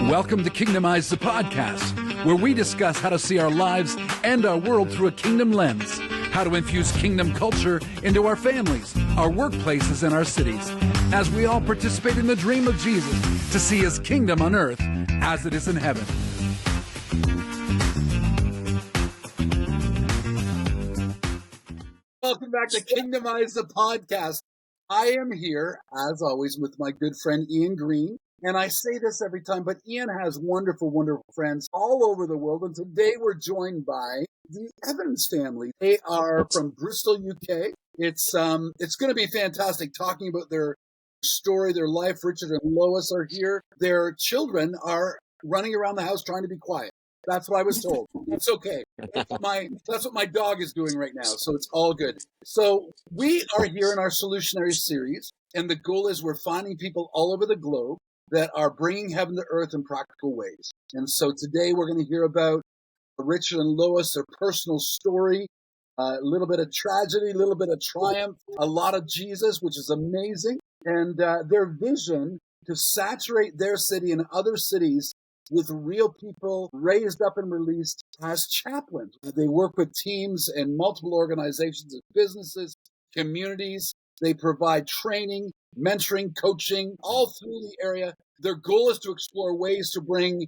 Welcome to Kingdomize, the podcast, where we discuss how to see our lives and our world through a kingdom lens, how to infuse kingdom culture into our families, our workplaces, and our cities, as we all participate in the dream of Jesus to see his kingdom on earth as it is in heaven. Welcome back to Kingdomize, the podcast. I am here, as always, with my good friend Ian Green. And I say this every time, but Ian has wonderful, wonderful friends all over the world. And today we're joined by the Evans family. They are from Bristol, UK. It's going to be fantastic talking about their story, their life. Richard and Lois are here. Their children are running around the house trying to be quiet. That's what I was told. That's okay. That's what my dog is doing right now. So it's all good. So we are here in our Solutionaries series. And the goal is we're finding people all over the globe that are bringing heaven to earth in practical ways. And so today we're going to hear about Richard and Lois, their personal story, a little bit of tragedy, a little bit of triumph, a lot of Jesus, which is amazing, and their vision to saturate their city and other cities with real people raised up and released as chaplains. They work with teams and multiple organizations and businesses, communities. They provide training, mentoring, coaching, all through the area. Their goal is to explore ways to bring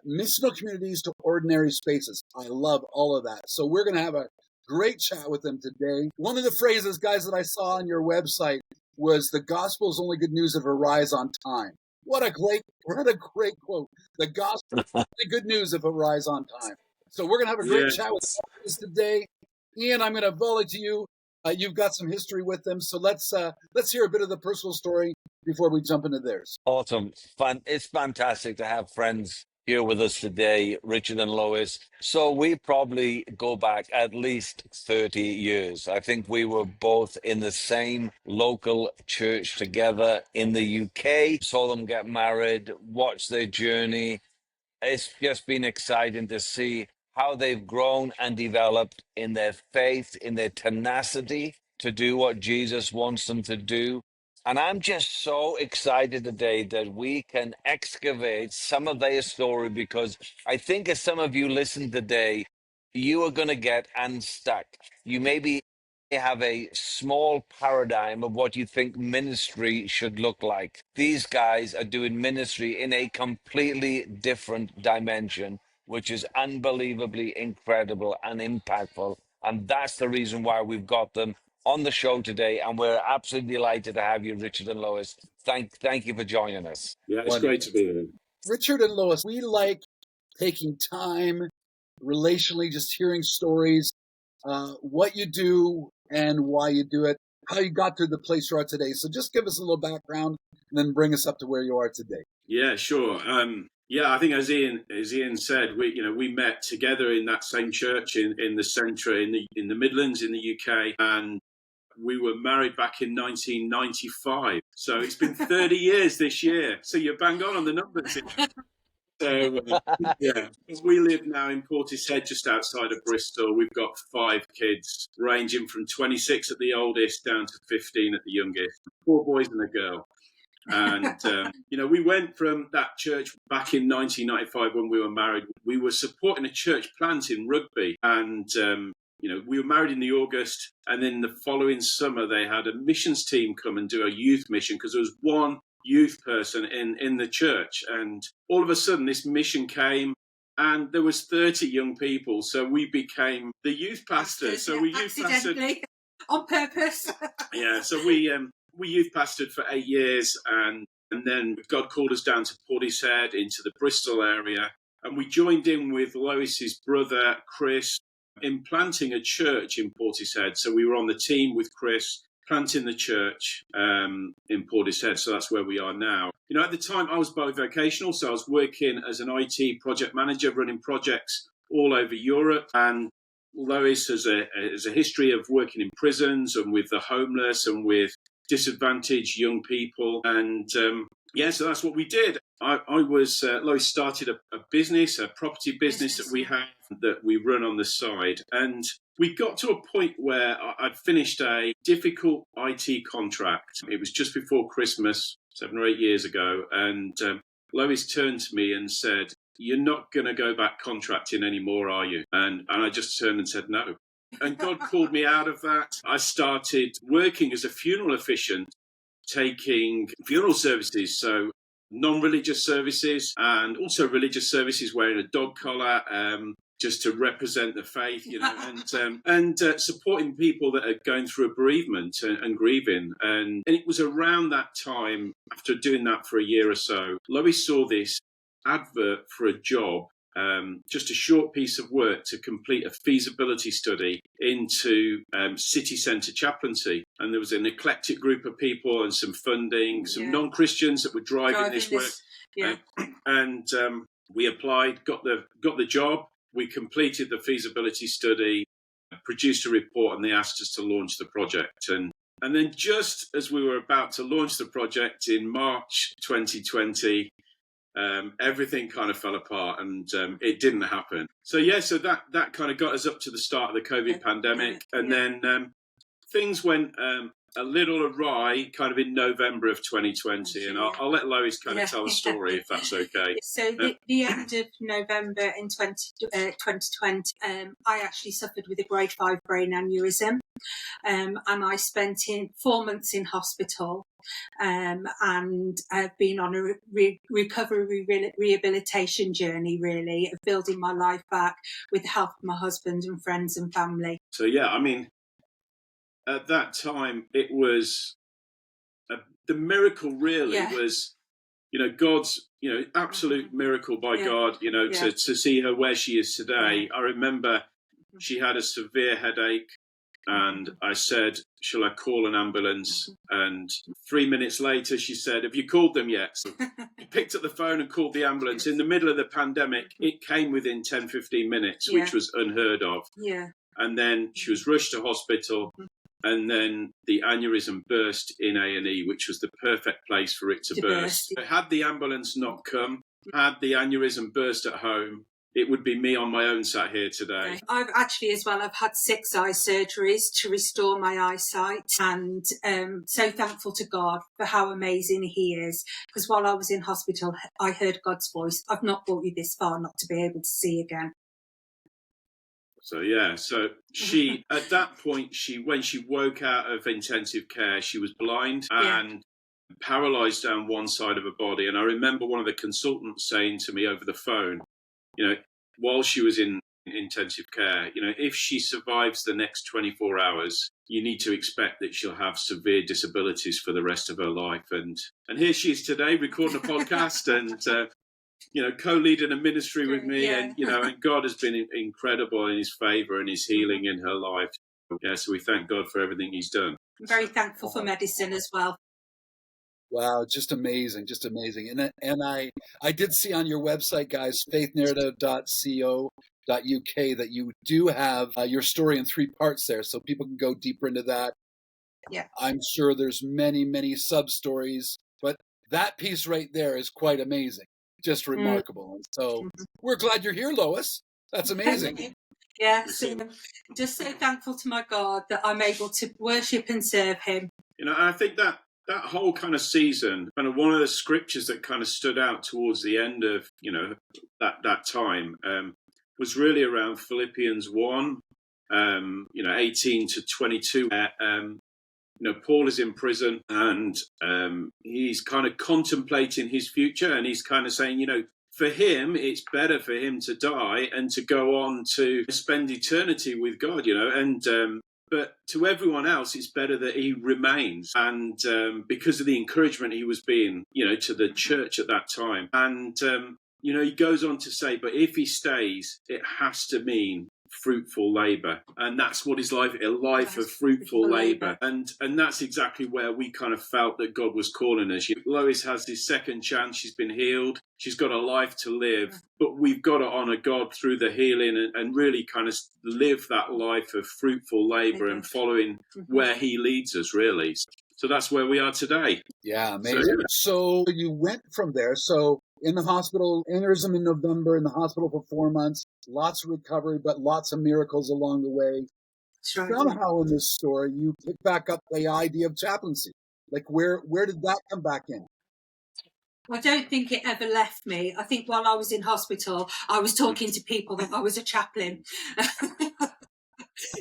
missional communities to ordinary spaces. I love all of that. So we're going to have a great chat with them today. One of the phrases, guys, that I saw on your website was the gospel is only good news if it arrives on time. What a great quote. The gospel is only good news if it arrives on time. So we're going to have a great chat with us today. Ian, I'm going to volley to you. You've got some history with them, so let's hear a bit of the personal story before we jump into theirs. Awesome. It's fantastic to have friends here with us today, Richard and Lois. So we probably go back at least 30 years. I think we were both in the same local church together in the UK, saw them get married, watched their journey. It's just been exciting to see how they've grown and developed in their faith, in their tenacity to do what Jesus wants them to do. And I'm just so excited today that we can excavate some of their story, because I think as some of you listen today, you are going to get unstuck. You maybe have a small paradigm of what you think ministry should look like. These guys are doing ministry in a completely different dimension, which is unbelievably incredible and impactful. And that's the reason why we've got them on the show today. And we're absolutely delighted to have you, Richard and Lois. Thank you for joining us. Yeah, it's great to be here. Richard and Lois, we like taking time relationally, just hearing stories, what you do and why you do it, how you got to the place you are today. So just give us a little background and then bring us up to where you are today. Yeah, sure. I think as Ian said, we met together in that same church in the centre in the Midlands in the UK, and we were married back in 1995. So it's been 30 years this year. So you're bang on the numbers. So, we live now in Portishead, just outside of Bristol. We've got 5 kids, ranging from 26 at the oldest down to 15 at the youngest. 4 boys and a girl. And, we went from that church back in 1995 when we were married. We were supporting a church plant in Rugby. And, we were married in the August. And then the following summer, they had a missions team come and do a youth mission, because there was one youth person in the church, and all of a sudden this mission came and there was 30 young people, so we became the youth pastor. So we youth pastored on purpose. So we youth pastored for 8 years, and then God called us down to Portishead into the Bristol area, and we joined in with Lois's brother Chris in planting a church in Portishead. So we were on the team with Chris planting the church in Portishead. So that's where we are now. At the time I was bivocational, so I was working as an IT project manager, running projects all over Europe. And Lois has a history of working in prisons and with the homeless and with disadvantaged young people. And so that's what we did. Lois started a business, a property business that we have, that we run on the side. And we got to a point where I'd finished a difficult IT contract. It was just before Christmas, 7 or 8 years ago. And Lois turned to me and said, "You're not going to go back contracting anymore, are you?" And I just turned and said, "No." And God called me out of that. I started working as a funeral officiant, taking funeral services, so non-religious services and also religious services, wearing a dog collar, just to represent the faith, and supporting people that are going through a bereavement and grieving. And it was around that time, after doing that for a year or so, Lois saw this advert for a job, just a short piece of work to complete a feasibility study into city centre chaplaincy. And there was an eclectic group of people and some funding, some non-Christians that were driving this work. And we applied, got the job. We completed the feasibility study, produced a report, and they asked us to launch the project. And then just as we were about to launch the project in March 2020, everything kind of fell apart, and it didn't happen. So that kind of got us up to the start of the COVID pandemic, and then things went a little awry kind of in November of 2020, and I'll let Lois kind of tell the story if that's okay. So the end of November in 2020, I actually suffered with a grade 5 brain aneurysm, and I spent 4 months in hospital, and I've been on a recovery rehabilitation journey, really, of building my life back with the help of my husband and friends and family. So I mean, at that time, it was the miracle. Really, was God's absolute miracle by God. To see her where she is today. I remember she had a severe headache, and I said, "Shall I call an ambulance?" And 3 minutes later, she said, "Have you called them yet?" So I picked up the phone and called the ambulance. In the middle of the pandemic, it came within 10-15 minutes, which was unheard of. And then she was rushed to hospital. And then the aneurysm burst in A&E, which was the perfect place for it to burst. Had the ambulance not come, had the aneurysm burst at home, it would be me on my own sat here today. I've actually I've had 6 eye surgeries to restore my eyesight, and so thankful to God for how amazing He is. Because while I was in hospital, I heard God's voice. I've not brought you this far not to be able to see again. So she, at that point, when she woke out of intensive care, she was blind and paralysed down one side of her body. And I remember one of the consultants saying to me over the phone, while she was in intensive care, if she survives the next 24 hours, you need to expect that she'll have severe disabilities for the rest of her life. And here she is today recording a podcast and co-leading a ministry with me, and God has been incredible in His favour and His healing in her life. So we thank God for everything He's done. I'm very thankful for medicine as well. Wow, just amazing. And I did see on your website, guys, faithnarrative.co.uk, that you do have your story in 3 parts there, so people can go deeper into that. Yeah, I'm sure there's many, many sub-stories, but that piece right there is quite amazing. Just remarkable. And so we're glad you're here, Lois. That's amazing. Just so thankful to my God that I'm able to worship and serve Him. I think that whole kind of season, kind of one of the scriptures that kind of stood out towards the end of that time was really around Philippians 1, 18 to 22. Paul is in prison, and he's kind of contemplating his future, and he's kind of saying, for him, it's better for him to die and to go on to spend eternity with God, but to everyone else, it's better that he remains. And because of the encouragement he was being, to the church at that time. And, he goes on to say, but if he stays, it has to mean fruitful labour. And that's what his life, a life of fruitful labour. And that's exactly where we kind of felt that God was calling us. Lois has this second chance. She's been healed. She's got a life to live, but we've got to honour God through the healing and really kind of live that life of fruitful labour and following where He leads us, really. So that's where we are today. Yeah, amazing. So you went from there. So in the hospital, aneurysm in November, in the hospital for 4 months, lots of recovery, but lots of miracles along the way. Somehow in this story, you pick back up the idea of chaplaincy. Like where did that come back in? I don't think it ever left me. I think while I was in hospital, I was talking to people that I was a chaplain.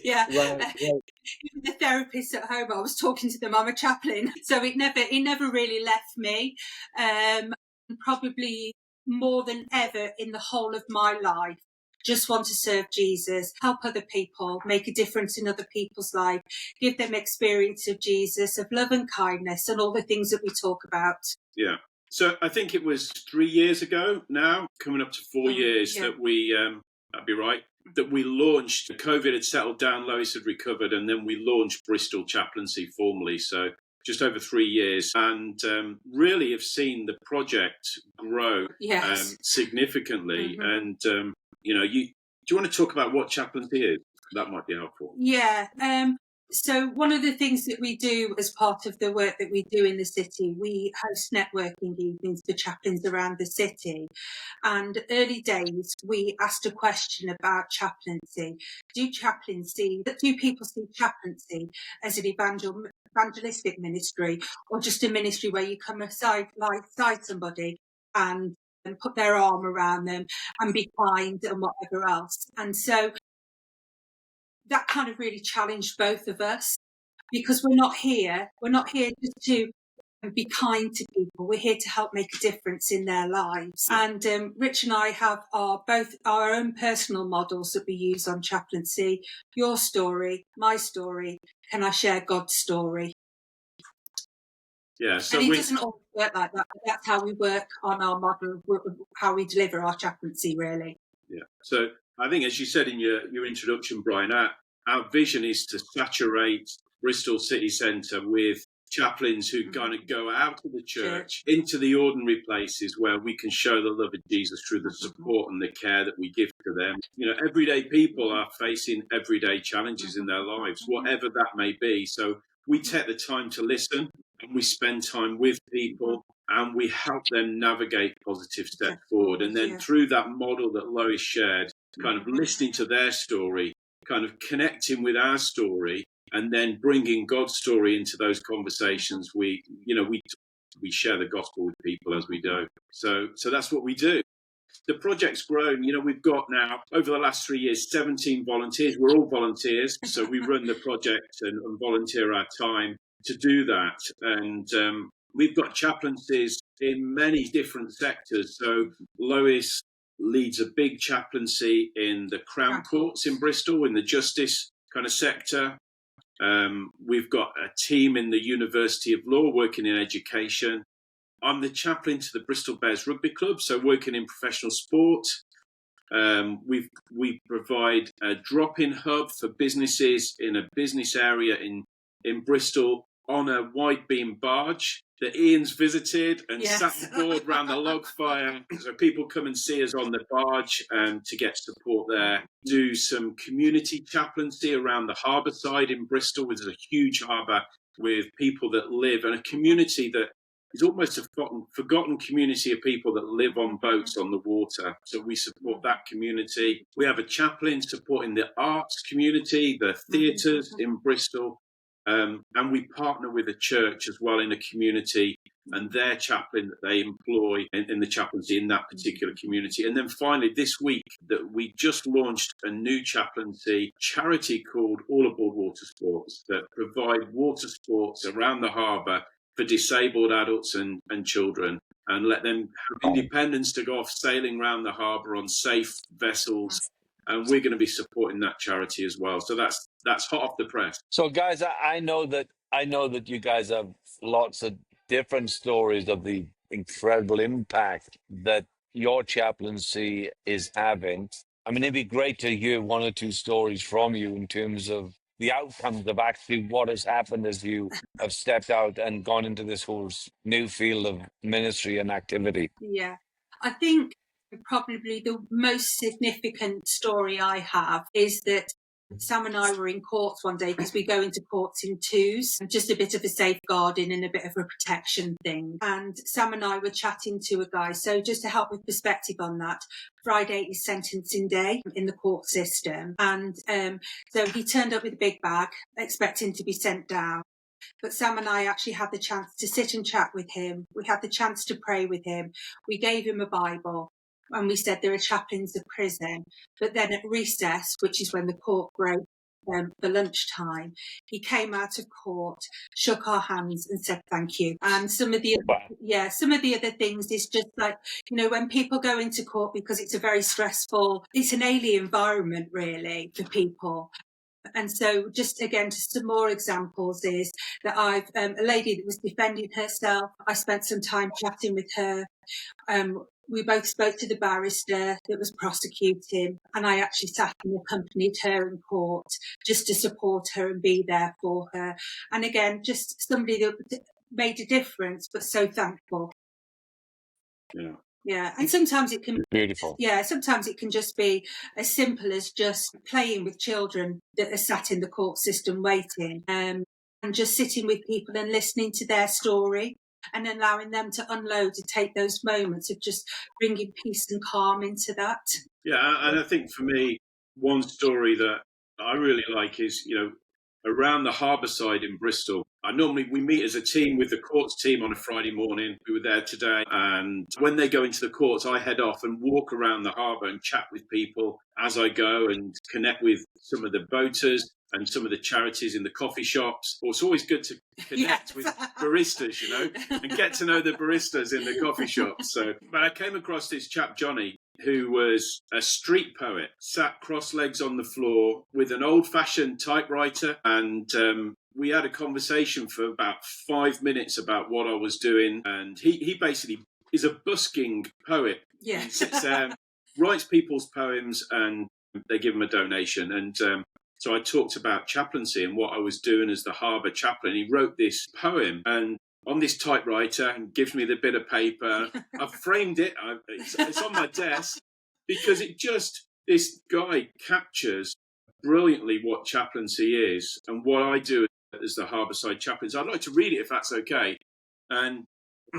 Yeah. Right. Even the therapists at home, I was talking to them, I'm a chaplain. So it never really left me. Probably more than ever in the whole of my life, just want to serve Jesus, help other people, make a difference in other people's life, give them experience of Jesus, of love and kindness, and all the things that we talk about. Yeah. So I think it was 3 years ago now, coming up to 4 years, that we, that'd be right, that we launched. COVID had settled down, Lois had recovered, and then we launched Bristol Chaplaincy formally. So just over 3 years, and really have seen the project grow significantly. And do you want to talk about what chaplaincy is? That might be helpful. Yeah. So one of the things that we do as part of the work that we do in the city, we host networking evenings for chaplains around the city. And early days, we asked a question about chaplaincy. Do people see chaplaincy as an evangelistic ministry, or just a ministry where you come aside somebody and put their arm around them and be kind and whatever else? And so that kind of really challenged both of us, because we're not here just to be kind to people. We're here to help make a difference in their lives. And Rich and I have both our own personal models that we use on chaplaincy. Your story, my story. Can I share God's story? Yeah, so and it doesn't always work like that, but that's how we work on our model, how we deliver our chaplaincy, really. Yeah. So I think, as you said in your introduction, Brian, our vision is to saturate Bristol city centre with chaplains who kind of go out of the church into the ordinary places where we can show the love of Jesus through the support and the care that we give to them. Everyday people are facing everyday challenges in their lives, whatever that may be. So we take the time to listen, and we spend time with people, and we help them navigate positive steps forward. And then through that model that Lois shared, kind of listening to their story, kind of connecting with our story, and then bringing God's story into those conversations, we share the gospel with people as we go. So that's what we do. The project's grown. We've got now, over the last 3 years, 17 volunteers. We're all volunteers, so we run the project and volunteer our time to do that. And we've got chaplaincies in many different sectors. So Lois leads a big chaplaincy in the Crown Courts in Bristol, in the justice kind of sector. We've got a team in the University of Law working in education. I'm the chaplain to the Bristol Bears Rugby Club, so working in professional sport. We provide a drop-in hub for businesses in a business area in Bristol on a wide beam barge that Ian's visited and sat aboard around the log fire. So people come and see us on the barge to get support there. Do some community chaplaincy around the harbour side in Bristol, which is a huge harbour with people that live, and a community that is almost a forgotten community of people that live on boats on the water. So we support that community. We have a chaplain supporting the arts community, the theatres in Bristol. And we partner with a church as well in a community, and their chaplain that they employ in the chaplaincy in that particular community. And then finally, this week, that we just launched a new chaplaincy charity called All Aboard Water Sports that provide water sports around the harbour for disabled adults and children, and let them have independence to go off sailing around the harbour on safe vessels. And we're going to be supporting that charity as well. So that's hot off the press. So, guys, I know that you guys have lots of different stories of the incredible impact that your chaplaincy is having. I mean, it'd be great to hear one or two stories from you in terms of the outcomes of actually what has happened as you have stepped out and gone into this whole new field of ministry and activity. Yeah, I think probably the most significant story I have is that Sam and I were in courts one day, because we go into courts in twos, just a bit of a safeguarding and a bit of a protection thing. And Sam and I were chatting to a guy. So just to help with perspective on that, Friday is sentencing day in the court system. And so he turned up with a big bag, expecting to be sent down. But Sam and I actually had the chance to sit and chat with him. We had the chance to pray with him. We gave him a Bible and we said there are chaplains of prison. But then at recess, which is when the court broke for lunchtime, he came out of court, shook our hands and said thank you. And some of the other things is just like, when people go into court, because it's a very stressful, it's an alien environment really for people. And so just some more examples is that I've a lady that was defending herself. I spent some time chatting with her. We both spoke to the barrister that was prosecuting, and I actually sat and accompanied her in court just to support her and be there for her. And again, just somebody that made a difference, but so thankful. Yeah. Yeah, and sometimes it can be Beautiful. Yeah, sometimes it can just be as simple as just playing with children that are sat in the court system waiting, and just sitting with people and listening to their story and allowing them to unload and take those moments of just bringing peace and calm into that. Yeah, and I think for me, one story that I really like is, around the harbour side in Bristol. We meet as a team with the courts team on a Friday morning. We were there today. And when they go into the courts, I head off and walk around the harbour and chat with people as I go and connect with some of the boaters and some of the charities in the coffee shops. Well, it's always good to connect with baristas, and get to know the baristas in the coffee shops. But I came across this chap, Johnny, who was a street poet, sat cross-legs on the floor with an old-fashioned typewriter, and we had a conversation for about 5 minutes about what I was doing, and he basically is a busking poet. Yeah. He sits there, writes people's poems, and they give him a donation. And so I talked about chaplaincy and what I was doing as the harbour chaplain. He wrote this poem, and on this typewriter, and gives me the bit of paper. I've framed it. It's on my desk because this guy captures brilliantly what chaplaincy is and what I do as the Harbourside chaplain. So I'd like to read it if that's okay. And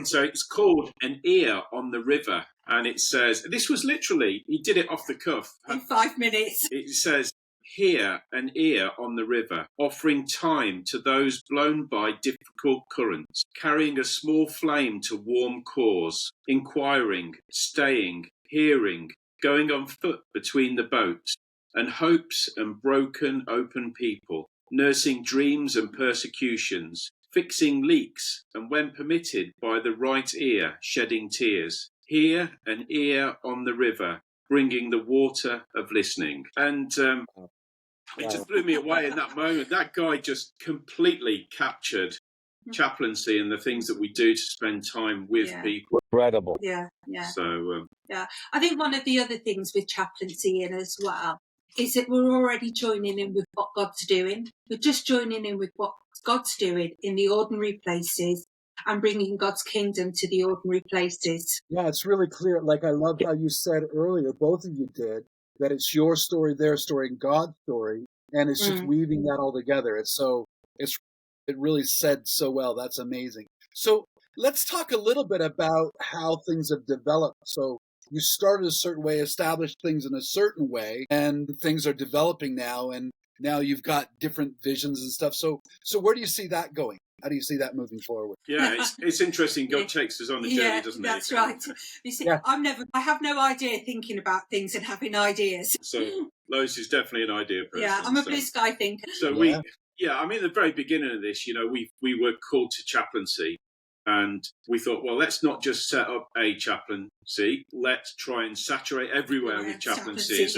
so it's called An Ear on the River. And it says, this was literally, he did it off the cuff. In 5 minutes. It says, here an ear on the river, offering time to those blown by difficult currents, carrying a small flame to warm cause, inquiring, staying, hearing, going on foot between the boats, and hopes and broken open people, nursing dreams and persecutions, fixing leaks, and when permitted by the right ear, shedding tears. Here an ear on the river, bringing the water of listening. And it just blew me away in that moment. That guy just completely captured chaplaincy and the things that we do to spend time with people. Incredible. Yeah. So, I think one of the other things with chaplaincy in as well is that we're already joining in with what God's doing. We're just joining in with what God's doing in the ordinary places and bringing God's kingdom to the ordinary places. Yeah, it's really clear. Like, I love how you said earlier, both of you did, that it's your story, their story, and God's story, and it's just weaving that all together. It really said so well. That's amazing. So let's talk a little bit about how things have developed. So you started a certain way, established things in a certain way, and things are developing now, and now you've got different visions and stuff. So where do you see that going? How do you see that moving forward? Yeah, it's interesting. God takes us on the journey, doesn't he? That's right. You see, I have no idea thinking about things and having ideas. So Lois is definitely an idea person. Yeah, I'm a blue sky thinker. So at the very beginning of this, we were called to chaplaincy, and we thought, well, let's not just set up a chaplaincy. Let's try and saturate everywhere with chaplaincy,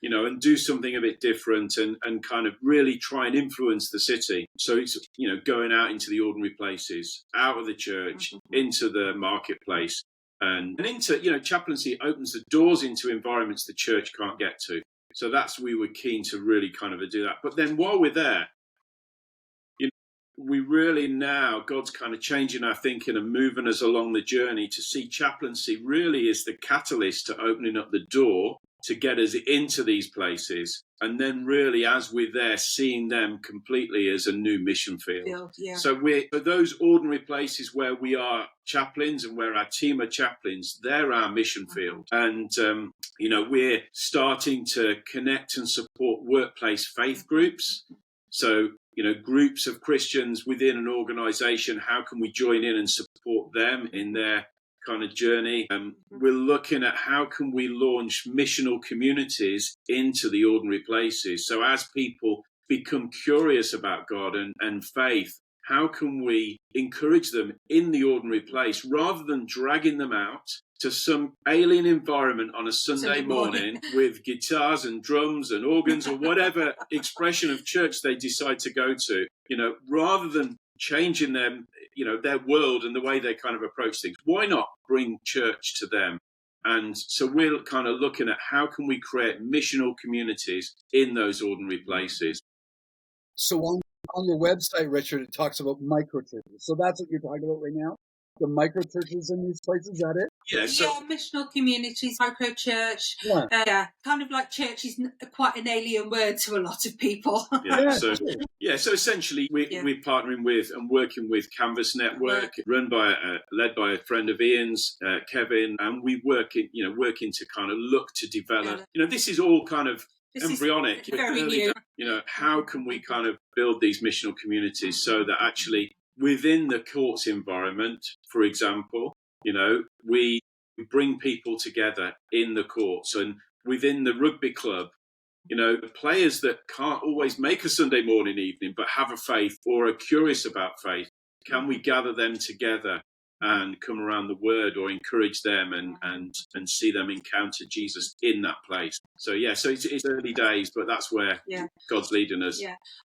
and do something a bit different and kind of really try and influence the city. So it's, going out into the ordinary places, out of the church, into the marketplace, and into, chaplaincy opens the doors into environments the church can't get to. So we were keen to really kind of do that. But then while we're there, we really now, God's kind of changing our thinking and moving us along the journey to see chaplaincy really is the catalyst to opening up the door to get us into these places. And then really, as we're there, seeing them completely as a new mission field. So for those ordinary places where we are chaplains and where our team are chaplains, they're our mission field. And, we're starting to connect and support workplace faith groups. So, groups of Christians within an organisation. How can we join in and support them in their kind of journey? We're looking at how can we launch missional communities into the ordinary places. So as people become curious about God and faith, how can we encourage them in the ordinary place rather than dragging them out to some alien environment on a Sunday morning with guitars and drums and organs or whatever expression of church they decide to go to, rather than changing them, their world and the way they kind of approach things. Why not bring church to them? And so we're kind of looking at how can we create missional communities in those ordinary places. So on your website, Richard, it talks about microchurches. So that's what you're talking about right now? The microchurches in these places, is that it? Yeah, missional communities, microchurch. Yeah. Kind of like church is quite an alien word to a lot of people. So essentially we're partnering with and working with Canvas Network, led by a friend of Ian's, Kevin, and we working to kind of look to develop. This is all kind of embryonic, very new. How can we kind of build these missional communities so that actually within the courts environment, for example, we bring people together in the courts, and within the rugby club, the players that can't always make a Sunday morning evening but have a faith or are curious about faith, can we gather them together and come around the word or encourage them and see them encounter Jesus in that place? So it's early days, but that's where God's leading us.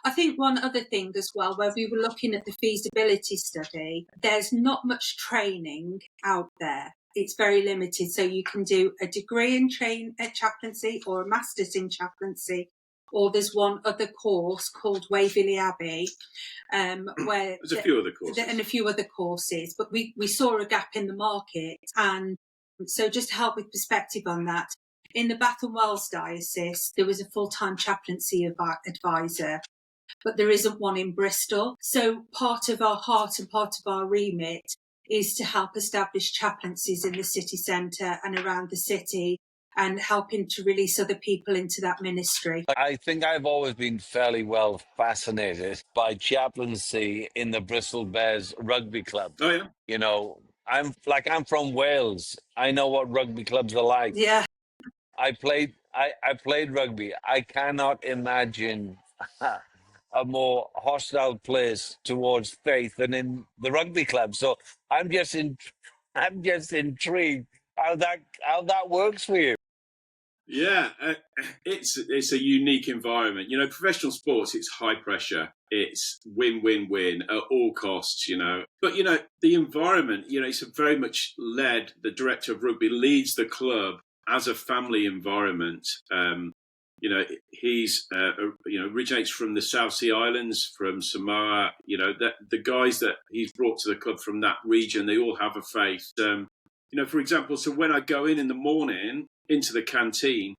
I think one other thing as well, where we were looking at the feasibility study, there's not much training out there. It's very limited. So you can do a degree in chaplaincy or a master's in chaplaincy, or there's one other course called Waverley Abbey, where there's a few other courses. And a few other courses, but we saw a gap in the market. And so just to help with perspective on that, in the Bath and Wells Diocese, there was a full-time chaplaincy advisor, but there isn't one in Bristol. So part of our heart and part of our remit is to help establish chaplaincies in the city centre and around the city, and helping to release other people into that ministry. I think I've always been fairly well fascinated by chaplaincy in the Bristol Bears rugby club. Oh yeah. I'm from Wales. I know what rugby clubs are like. Yeah. I played rugby. I cannot imagine a more hostile place towards faith than in the rugby club. So I'm just intrigued how that works for you. Yeah, it's a unique environment. Professional sports, it's high pressure. It's win-win-win at all costs, But, the environment, it's very much led, the director of rugby leads the club as a family environment. He's originates from the South Sea Islands, from Samoa. That the guys that he's brought to the club from that region, they all have a faith. For example, so when I go in the morning into the canteen,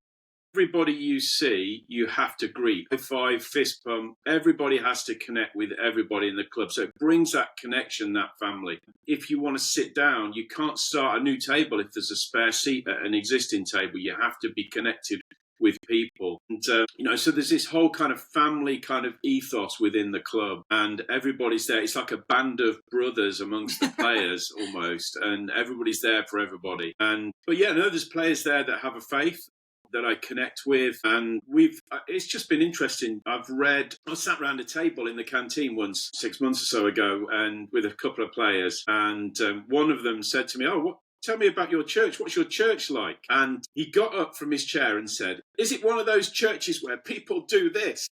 everybody you see, you have to greet. High five, fist bump. Everybody has to connect with everybody in the club. So it brings that connection, that family. If you want to sit down, you can't start a new table if there's a spare seat at an existing table. You have to be connected with people. And, so there's this whole kind of family kind of ethos within the club, and everybody's there. It's like a band of brothers amongst the players almost, and everybody's there for everybody. There's players there that have a faith that I connect with, and it's just been interesting. I sat around a table in the canteen once 6 months or so ago, and with a couple of players, and one of them said to me, tell me about your church. What's your church like? And he got up from his chair and said, is it one of those churches where people do this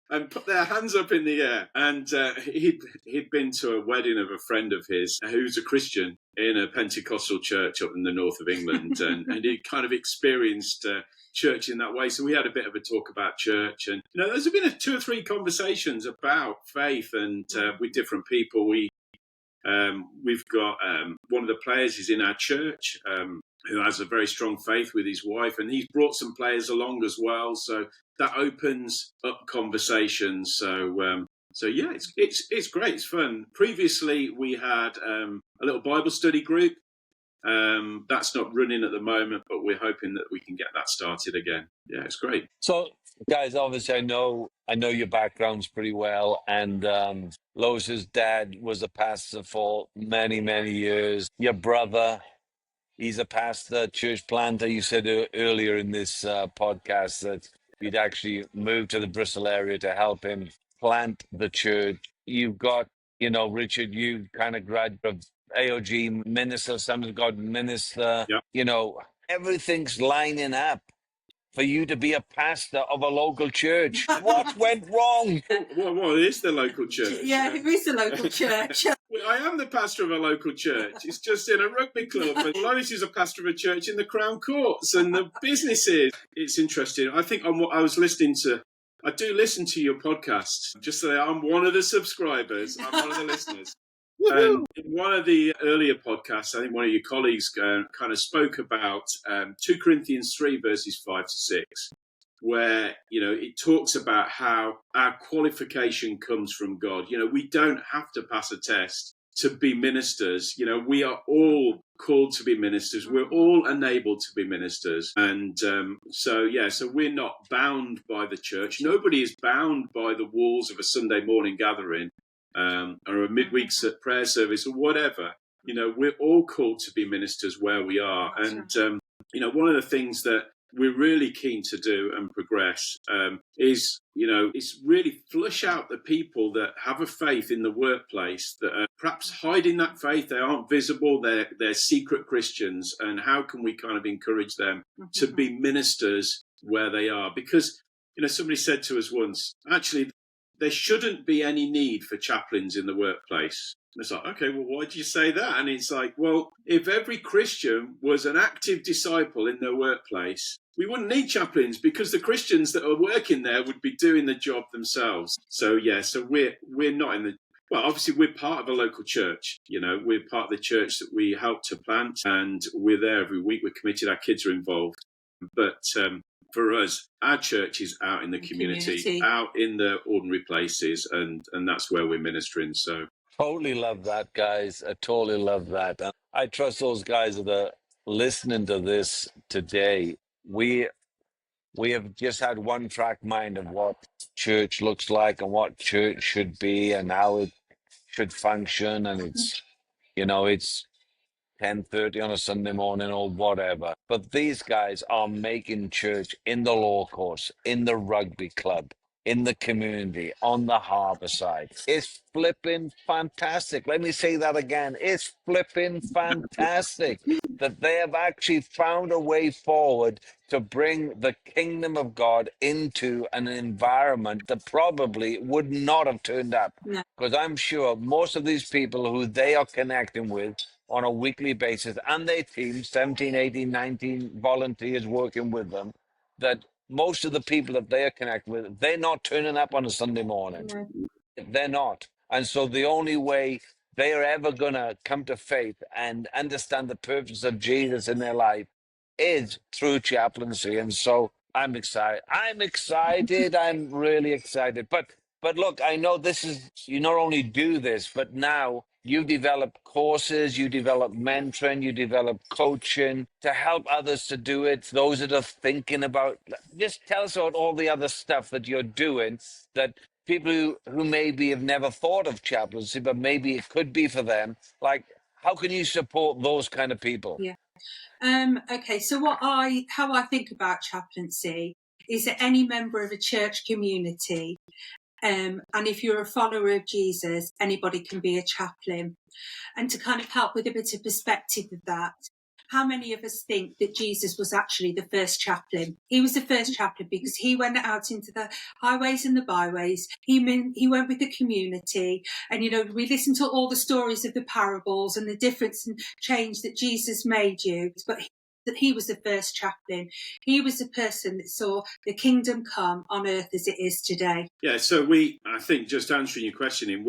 and put their hands up in the air? And he'd been to a wedding of a friend of his who's a Christian in a Pentecostal church up in the north of England. and he'd kind of experienced church in that way. So we had a bit of a talk about church. And, there's been 2 or 3 conversations about faith and with different people. We've got one of the players is in our church who has a very strong faith with his wife, and he's brought some players along as well. So that opens up conversations. So it's great. It's fun. Previously, we had a little Bible study group. That's not running at the moment, but but we're hoping that we can get that started again. Yeah, it's great. So, guys, obviously, I know your backgrounds pretty well, and Lois's dad was a pastor for many, many years. Your brother, he's a pastor, church planter. You said earlier in this podcast that you'd actually moved to the Bristol area to help him plant the church. You've got, Richard, you kind of graduated AOG minister, Son of God minister. Yeah. Everything's lining up for you to be a pastor of a local church. What went wrong? Well, it is the local church. Yeah, it is the local church. I am the pastor of a local church. It's just in a rugby club. And Lois is a pastor of a church in the Crown Courts and the businesses. It's interesting. I think I do listen to your podcast. Just so I'm one of the subscribers. I'm one of the listeners. And in one of the earlier podcasts, I think one of your colleagues kind of spoke about 2 Corinthians 3, verses 5 to 6, where, it talks about how our qualification comes from God. We don't have to pass a test to be ministers. We are all called to be ministers. We're all enabled to be ministers. And so we're not bound by the church. Nobody is bound by the walls of a Sunday morning gathering. Or a midweek prayer service or whatever. We're all called to be ministers where we are. And, one of the things that we're really keen to do and progress is really flush out the people that have a faith in the workplace that are perhaps hiding that faith. They aren't visible. They're secret Christians. And how can we kind of encourage them to be ministers where they are? Because, somebody said to us once, actually, there shouldn't be any need for chaplains in the workplace. And it's like, okay, well, why do you say that? And it's like, well, if every Christian was an active disciple in their workplace, we wouldn't need chaplains because the Christians that are working there would be doing the job themselves. So, we're not in the... Well, obviously, we're part of a local church. We're part of the church that we help to plant, and we're there every week. We're committed. Our kids are involved. But for us, our church is out in the community, out in the ordinary places, and that's where we're ministering. So totally love that, guys. I totally love that. And I trust those guys that are listening to this today. We have just had one track mind of what church looks like and what church should be and how it should function. And it's 10:30 on a Sunday morning or whatever. But these guys are making church in the law course, in the rugby club, in the community, on the harbour side. It's flipping fantastic. Let me say that again. It's flipping fantastic that they have actually found a way forward to bring the kingdom of God into an environment that probably would not have turned up. Because I'm sure most of these people who they are connecting with on a weekly basis, and their team, 17, 18, 19 volunteers working with them, that most of the people that they are connected with, they're not turning up on a Sunday morning. No. They're not. And so the only way they are ever going to come to faith and understand the purpose of Jesus in their life is through chaplaincy. And so I'm excited. I'm really excited. But look, I know this is, you not only do this, but now you develop courses, you develop mentoring, you develop coaching to help others to do it. Those that are thinking about, just tell us about all the other stuff that you're doing that people who maybe have never thought of chaplaincy, but maybe it could be for them. Like, how can you support those kind of people? Yeah. Okay, so how I think about chaplaincy is that any member of a church community, and if you're a follower of Jesus, anybody can be a chaplain. And to kind of help with a bit of perspective of that, how many of us think that Jesus was actually the first chaplain? He was the first chaplain because he went out into the highways and the byways. He went with the community. And, we listen to all the stories of the parables and the difference and change that Jesus made you. But that he was the first chaplain. He was the person that saw the kingdom come on earth as it is today. Yeah, so I think just answering your question,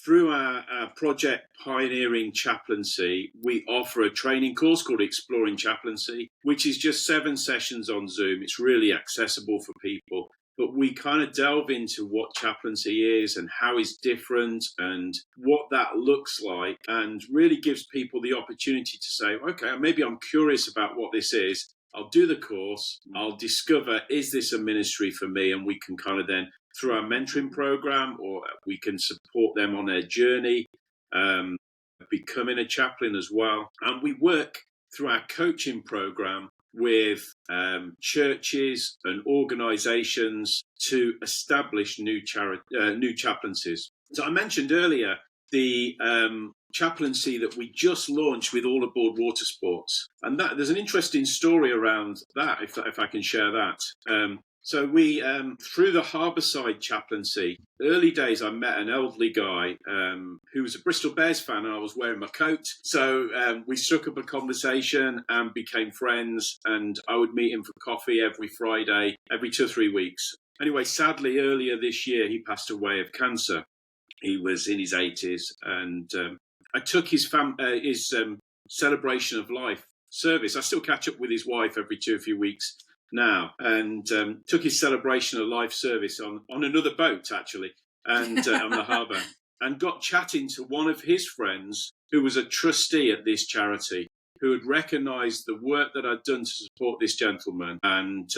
through our project Pioneering Chaplaincy, we offer a training course called Exploring Chaplaincy, which is just 7 sessions on Zoom. It's really accessible for people. But we kind of delve into what chaplaincy is and how it's different and what that looks like, and really gives people the opportunity to say, okay, maybe I'm curious about what this is. I'll do the course, I'll discover, is this a ministry for me? And we can kind of then, through our mentoring program, or we can support them on their journey, becoming a chaplain as well. And we work through our coaching program with churches and organizations to establish new chaplaincies. So I mentioned earlier the chaplaincy that we just launched with All Aboard Water Sports, and that there's an interesting story around that, if I can share that. So we, through the Harbourside chaplaincy, early days, I met an elderly guy who was a Bristol Bears fan, and I was wearing my coat. So we struck up a conversation and became friends, and I would meet him for coffee every Friday, every 2 or 3 weeks. Anyway, sadly, earlier this year, he passed away of cancer. He was in his 80s, and I took his celebration of life service. I still catch up with his wife every 2 or 3 weeks now, and took his celebration of life service on another boat, actually, and on the harbour, and got chatting to one of his friends who was a trustee at this charity, who had recognised the work that I'd done to support this gentleman, and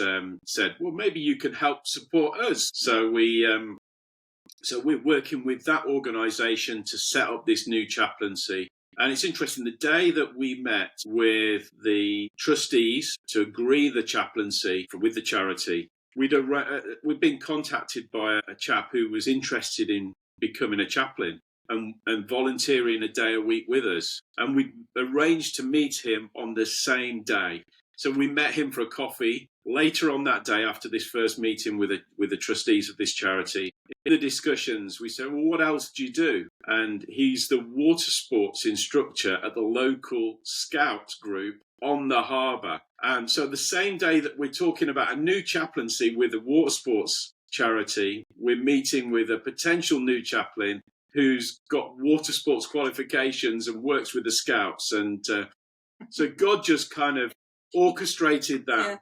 said, well, maybe you can help support us. So we're working with that organisation to set up this new chaplaincy. And it's interesting, the day that we met with the trustees to agree the chaplaincy with the charity, we'd been contacted by a chap who was interested in becoming a chaplain and volunteering a day a week with us. And we arranged to meet him on the same day. So we met him for a coffee later on that day after this first meeting with the trustees of this charity. In the discussions, we said, well, what else do you do? And he's the water sports instructor at the local scout group on the harbour. And so the same day that we're talking about a new chaplaincy with the water sports charity, we're meeting with a potential new chaplain who's got water sports qualifications and works with the scouts. And so God just kind of orchestrated that.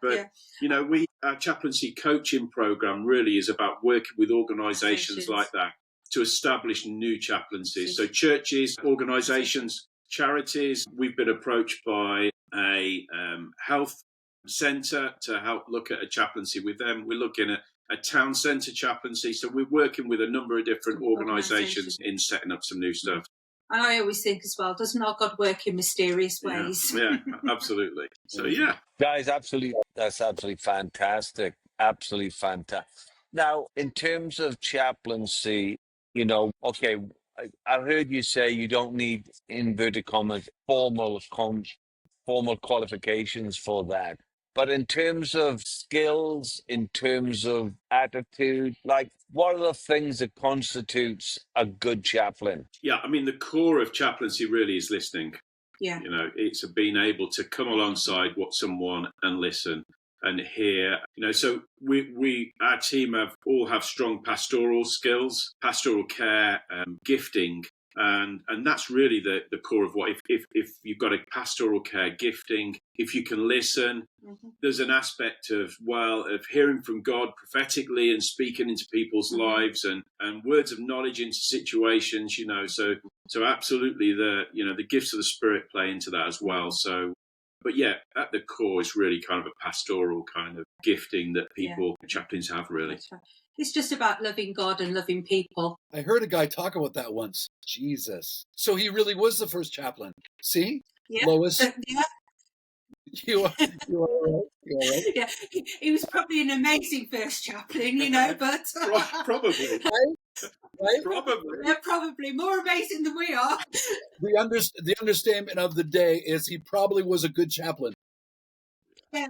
Our chaplaincy coaching program really is about working with organisations like that to establish new chaplaincies. So churches, organisations, charities. We've been approached by a health centre to help look at a chaplaincy with them. We're looking at a town centre chaplaincy. So we're working with a number of different organisations in setting up some new stuff. And I always think as well, doesn't our God work in mysterious ways? Yeah, absolutely. So, yeah. Guys, that's absolutely fantastic. Absolutely fantastic. Now, in terms of chaplaincy, okay, I heard you say you don't need, inverted commas, formal qualifications for that. But in terms of skills, in terms of attitude, like what are the things that constitutes a good chaplain? Yeah, I mean, the core of chaplaincy really is listening. Yeah. It's being able to come alongside someone and listen and hear. So our team all have strong pastoral skills, pastoral care, gifting. And that's really the core of what, if you've got a pastoral care gifting, if you can listen, there's an aspect of hearing from God prophetically and speaking into people's lives and words of knowledge into situations, so absolutely the gifts of the Spirit play into that as well. So, but yeah, at the core is really kind of a pastoral kind of gifting that chaplains have really. It's just about loving God and loving people. I heard a guy talk about that once. Jesus. So he really was the first chaplain. See? Yeah. Lois? Yeah. You are all right. Yeah. He was probably an amazing first chaplain, but... Probably. Right? Probably. Yeah, probably. More amazing than we are. The understatement of the day is he probably was a good chaplain. Yeah.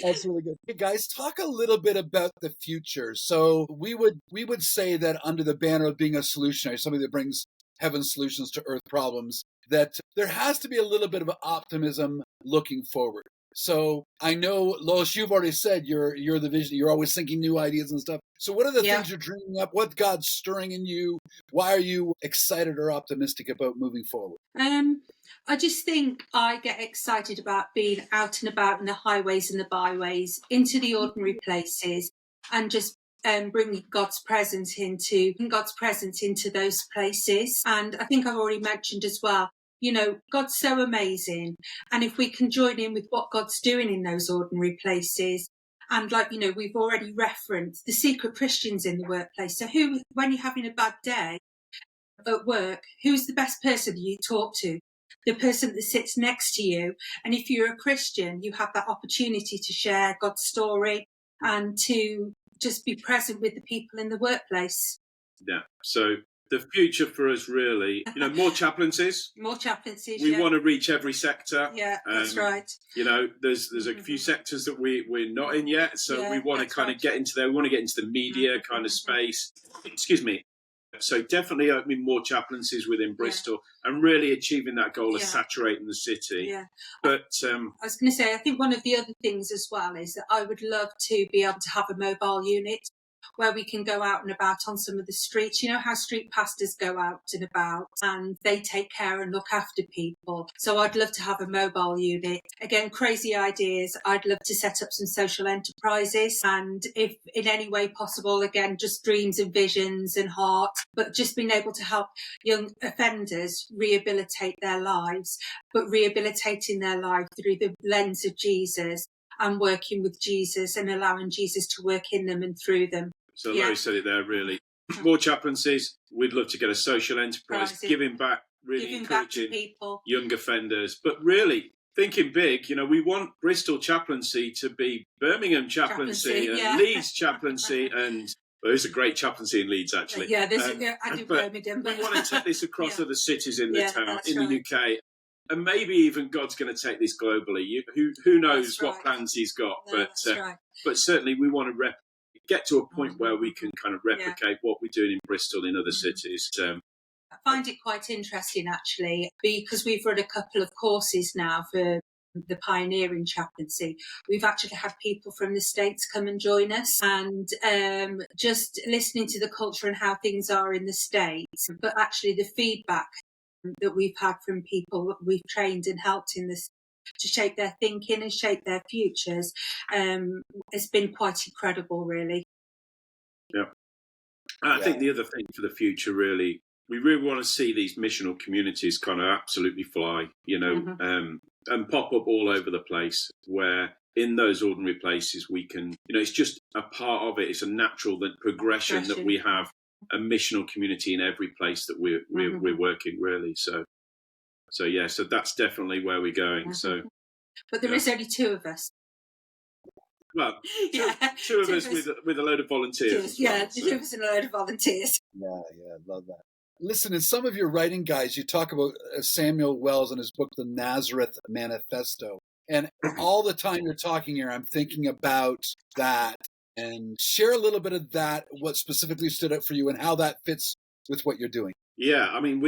That's really good. Hey guys, talk a little bit about the future. So we would say that under the banner of being a solutionary, somebody that brings heaven's solutions to earth problems, that there has to be a little bit of optimism looking forward. So I know, Lois, you've already said you're the vision. You're always thinking new ideas and stuff. So what are the things you're dreaming up? What God's stirring in you? Why are you excited or optimistic about moving forward? I just think I get excited about being out and about in the highways and the byways, into the ordinary places, and just bringing God's presence into those places. And I think I've already mentioned as well, God's so amazing. And if we can join in with what God's doing in those ordinary places, and we've already referenced the secret Christians in the workplace. So when you're having a bad day at work, who's the best person you talk to? The person that sits next to you. And if you're a Christian, you have that opportunity to share God's story and to just be present with the people in the workplace. Yeah. So the future for us, really, more chaplaincies. More chaplaincies. We want to reach every sector. Yeah, that's right. There's a few sectors that we're not in yet, so we want to kind of get into there. We want to get into the media kind of space. Excuse me. So definitely opening more chaplaincies within Bristol and really achieving that goal of saturating the city. Yeah. But I was going to say, I think one of the other things as well is that I would love to be able to have a mobile unit where we can go out and about on some of the streets. You know how street pastors go out and about and they take care and look after people. So I'd love to have a mobile unit. Again, crazy ideas. I'd love to set up some social enterprises, and if in any way possible, again, just dreams and visions and heart, but just being able to help young offenders rehabilitate their lives, but rehabilitating their life through the lens of Jesus and working with Jesus and allowing Jesus to work in them and through them. So Larry said it there, really. More chaplaincies. We'd love to get a social enterprise, giving back, really encouraging people, young offenders. But really, thinking big, we want Bristol chaplaincy to be Birmingham chaplaincy and Leeds chaplaincy. And there's a great chaplaincy in Leeds, actually. Yeah, I do Birmingham. We want to take this across other cities in the town, in the UK. And maybe even God's going to take this globally. Who knows what plans he's got. But certainly we want to get to a point where we can kind of replicate what we're doing in Bristol in other cities. I find it quite interesting, actually, because we've run a couple of courses now for the pioneering chaplaincy. We've actually had people from the States come and join us, and just listening to the culture and how things are in the States, but actually the feedback that we've had from people that we've trained and helped in this to shape their thinking and shape their futures has been quite incredible, really. Yeah. I think the other thing for the future, really, we really want to see these missional communities kind of absolutely fly, and pop up all over the place, where in those ordinary places we can, it's just a part of it. It's a natural progression that we have a missional community in every place that we're working, really. So that's definitely where we're going. So, but there is only two of us. Well, two of us with a load of volunteers. Two of us and a load of volunteers. Yeah, love that. Listen, in some of your writing guides, you talk about Samuel Wells and his book, The Nazareth Manifesto. And all the time you're talking here, I'm thinking about that. And share a little bit of that, what specifically stood out for you and how that fits with what you're doing. Yeah, I mean,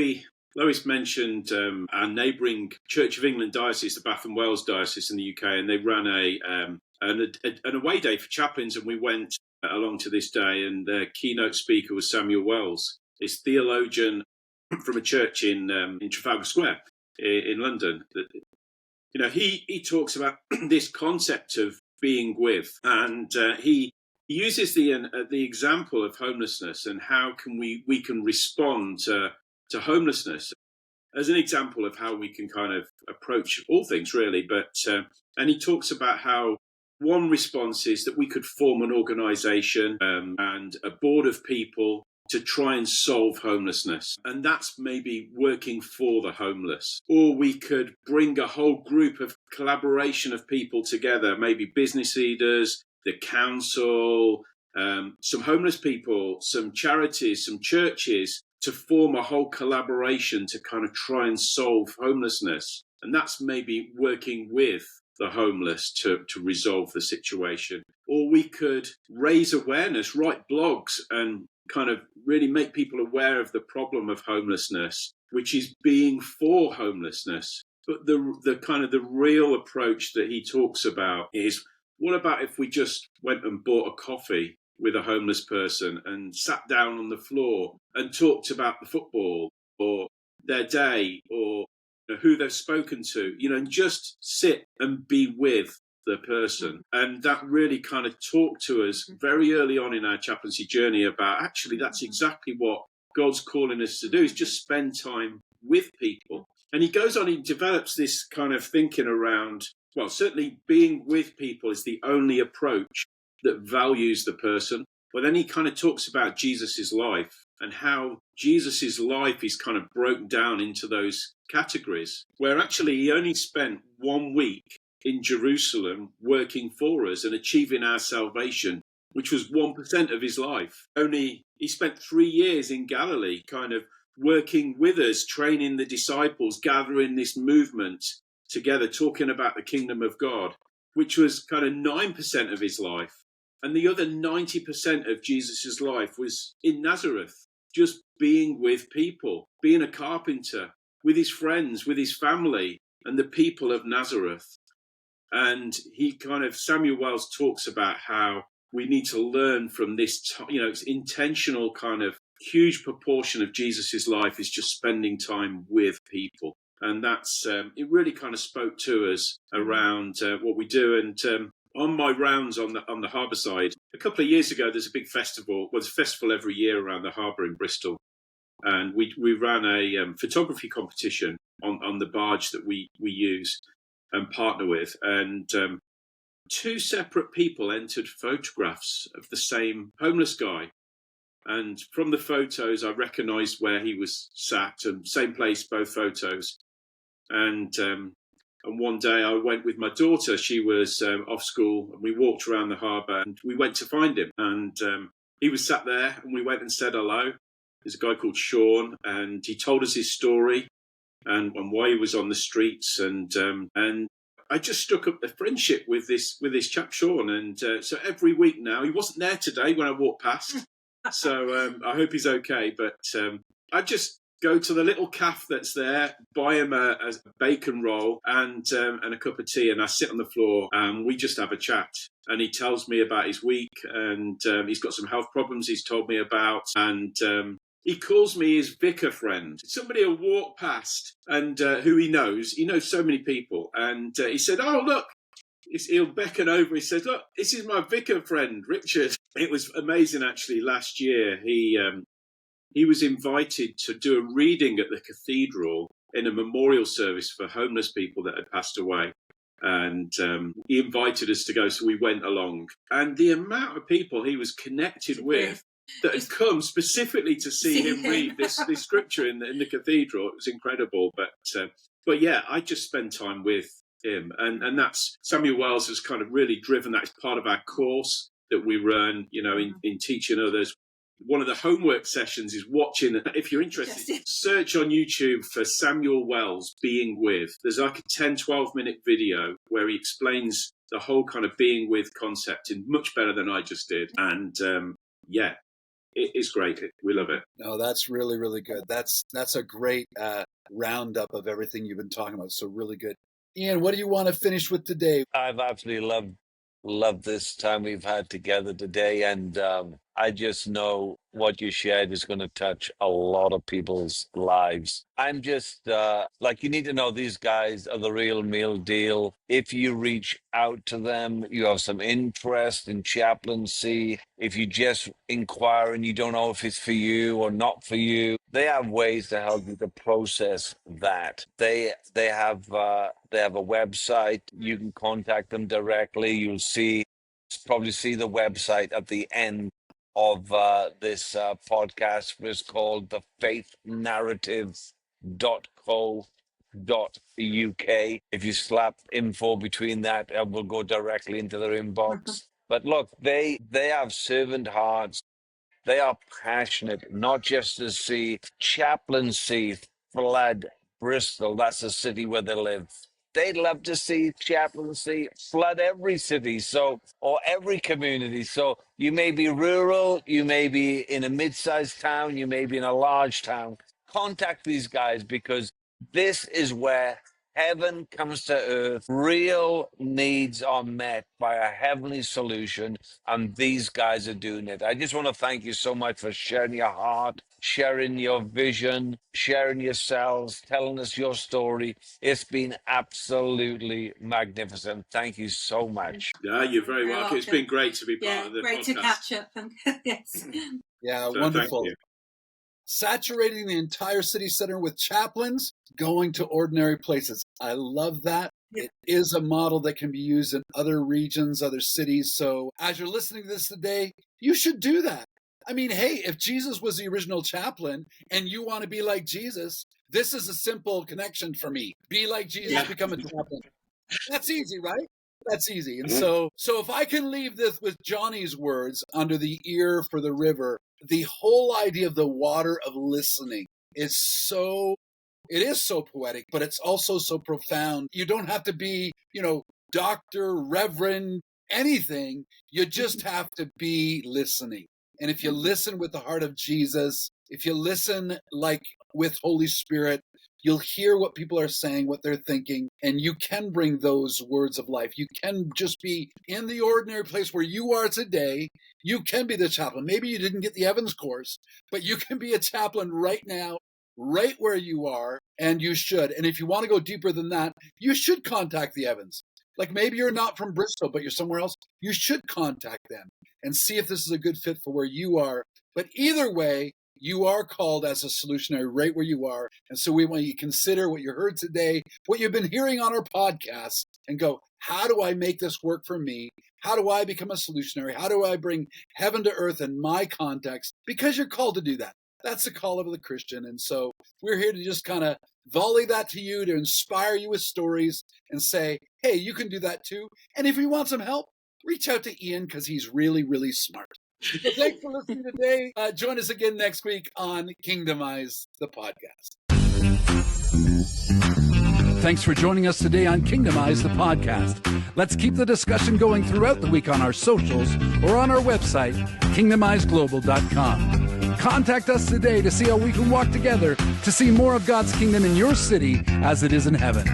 Lois mentioned our neighbouring Church of England diocese, the Bath and Wells diocese in the UK, and they ran an away day for chaplains, and we went along to this day, and the keynote speaker was Samuel Wells, this theologian from a church in Trafalgar Square in London. He talks about this concept of being with, and he uses the example of homelessness and how we can respond to homelessness as an example of how we can kind of approach all things, really. But and he talks about how one response is that we could form an organisation and a board of people to try and solve homelessness. And that's maybe working for the homeless. Or we could bring a whole group of collaboration of people together, maybe business leaders, the council, some homeless people, some charities, some churches, to form a whole collaboration to kind of try and solve homelessness. And that's maybe working with the homeless to resolve the situation. Or we could raise awareness, write blogs, and kind of really make people aware of the problem of homelessness, which is being for homelessness. But the kind of the real approach that he talks about is, what about if we just went and bought a coffee with a homeless person and sat down on the floor and talked about the football or their day or who they've spoken to, and just sit and be with the person. And that really kind of talked to us very early on in our chaplaincy journey about, actually, that's exactly what God's calling us to do, is just spend time with people. And he goes on, he develops this kind of thinking around, well, certainly being with people is the only approach that values the person. But then he kind of talks about Jesus's life and how Jesus's life is kind of broken down into those categories, where actually he only spent 1 week in Jerusalem working for us and achieving our salvation, which was 1% of his life. Only he spent 3 years in Galilee, kind of working with us, training the disciples, gathering this movement together, talking about the kingdom of God, which was kind of 9% of his life. And the other 90% of Jesus's life was in Nazareth, just being with people, being a carpenter, with his friends, with his family, and the people of Nazareth. And he kind of, Samuel Wells talks about how we need to learn from this, it's intentional kind of huge proportion of Jesus's life is just spending time with people. And that's, it really kind of spoke to us around what we do. And on my rounds on the harbour side, a couple of years ago, there's a big festival. Well, there's a festival every year around the harbour in Bristol. And we ran a photography competition on the barge that we use and partner with. And 2 separate people entered photographs of the same homeless guy. And from the photos, I recognised where he was sat, and same place, both photos. And one day I went with my daughter. She was off school, and we walked around the harbour, and we went to find him. And he was sat there, and we went and said hello. There's a guy called Sean, and he told us his story and why he was on the streets. And I just struck up a friendship with this chap Sean. And so every week now, he wasn't there today when I walked past. So I hope he's okay. But I just go to the little cafe that's there, buy him a bacon roll and a cup of tea, and I sit on the floor and we just have a chat. And he tells me about his week, and he's got some health problems he's told me about, and he calls me his vicar friend. Somebody will walk past and who he knows so many people, and he said, "Oh, look." He'll beckon over. He says, "Look, this is my vicar friend, Richard." It was amazing, actually. Last year, he was invited to do a reading at the cathedral in a memorial service for homeless people that had passed away. And he invited us to go, so we went along. And the amount of people he was connected with that had come specifically to see him read this scripture in the cathedral, it was incredible. But yeah, I just spend time with him. And that's, Samuel Wells has kind of really driven that as part of our course that we run, in teaching others. One of the homework sessions is watching, if you're interested, search on YouTube for Samuel Wells Being With. There's like a 10-12 minute video where he explains the whole kind of being with concept in much better than I just did. And yeah, it is great. We love it. No, that's really, really good. That's a great roundup of everything you've been talking about. So really good. Ian, what do you want to finish with today? I've absolutely loved this time we've had together today, and I just know what you shared is going to touch a lot of people's lives. I'm just you need to know these guys are the real meal deal. If you reach out to them, you have some interest in chaplaincy. If you just inquire and you don't know if it's for you or not for you, they have ways to help you to process that. They have a website. You can contact them directly. You'll probably see the website at the end of this podcast. It's called the faithnarrative.co.uk. If you slap info between that, it will go directly into their inbox. But look, they have servant hearts. They are passionate, not just to see chaplaincy flood Bristol. That's the city where they live. They'd love to see chaplaincy flood every city, or every community. So you may be rural, you may be in a mid-sized town, you may be in a large town. Contact these guys, because this is where heaven comes to earth. Real needs are met by a heavenly solution, and these guys are doing it. I just want to thank you so much for sharing your heart, sharing your vision, sharing yourselves, telling us your story. It's been absolutely magnificent. Thank you so much. Yeah, you're very welcome. It's been great to be part of the great podcast. To catch up. Yes. Yeah, So wonderful. saturating the entire city center with chaplains, going to ordinary places. I love that. It is a model that can be used in other regions, other cities. So as you're listening to this today, you should do that. I mean, hey, if Jesus was the original chaplain and you want to be like Jesus, this is a simple connection for me. Be like Jesus, become a chaplain. That's easy, right? That's easy. And so if I can leave this with Johnny's words, under the ear for the river, the whole idea of the water of listening is so poetic, but it's also so profound. You don't have to be, doctor, reverend, anything. You just have to be listening. And if you listen with the heart of Jesus, if you listen like with Holy Spirit, you'll hear what people are saying, what they're thinking, and you can bring those words of life. You can just be in the ordinary place where you are today. You can be the chaplain. Maybe you didn't get the Evans course, but you can be a chaplain right now, right where you are, and you should. And if you want to go deeper than that, you should contact the Evans. Like maybe you're not from Bristol, but you're somewhere else. You should contact them and see if this is a good fit for where you are. But either way, you are called as a solutionary right where you are. And so we want you to consider what you heard today, what you've been hearing on our podcast, and go, how do I make this work for me? How do I become a solutionary? How do I bring heaven to earth in my context? Because you're called to do that. That's the call of the Christian. And so we're here to just kind of volley that to you, to inspire you with stories and say, hey, you can do that too. And if you want some help, reach out to Ian because he's really, really smart. So thanks for listening today. Join us again next week on Kingdomize, the podcast. Thanks for joining us today on Kingdomize, the podcast. Let's keep the discussion going throughout the week on our socials or on our website, kingdomizeglobal.com. Contact us today to see how we can walk together to see more of God's kingdom in your city as it is in heaven.